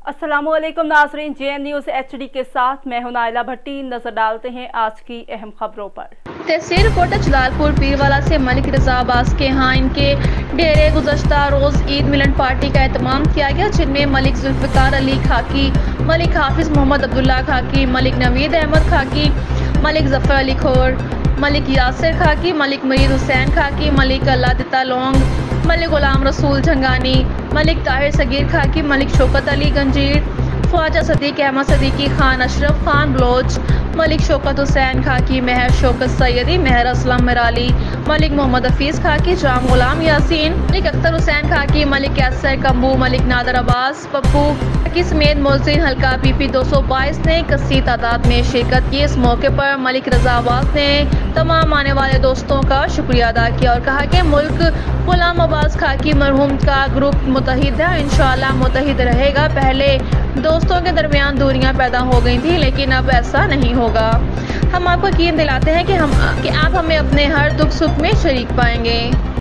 अस्सलामुअलैकुम नाज़रीन, JN news HD के साथ मैं हूं नाइला भट्टी। नजर डालते हैं आज की अहम खबरों पर। तहसील कोटा जलालपुर पीरवाला से मलिक रजा अब्बास के यहाँ इनके डेरे गुज़श्ता रोज़ ईद मिलन पार्टी का एहतमाम किया गया, जिनमें मलिक जुल्फ़िकार अली खाकी, मलिक हाफिज़ मोहम्मद अब्दुल्ला खाकी, मलिक नवीद अहमद खाकी, मलिक ज़फ़र अली खोर, मलिक यासिर खाकी, मलिक मरीद हुसैन खाकी, मलिक अल्लादिता लोंग, मलिक गुलाम रसूल झंगानी, मलिक ताहिर सगीर खाकी, मलिक शौकत अली गंजीर, ख्वाजा सदीक अहमद सदीकी, खान अशरफ खान बलोच, मलिक शौकत हुसैन खाकी, महर शौकत सैयदी, महर असलम मिराली, मलिक मोहम्मद हफीज़ खाकी, जाम गुलाम यासीन, मलिक अख्तर हुसैन खाकी, मलिक यासर कम्बू, मलिक नादर अब्बास पप्पू की समेत मोहसिन हल्का PP 222 ने कसी तादाद में शिरकत की। इस मौके पर मलिक रजा अब्बास ने तमाम आने वाले दोस्तों का शुक्रिया अदा किया और कहा कि मुल्क गुलाम अब्बास खाकी मरहूम का ग्रुप मुतहिद है, इंशाअल्लाह मुतहिद रहेगा। पहले दोस्तों के दरमियान दूरियां पैदा हो गई थी, लेकिन अब ऐसा नहीं होगा। हम आपको यकीन दिलाते हैं कि आप हमें अपने हर दुख सुख में शरीक पाएंगे।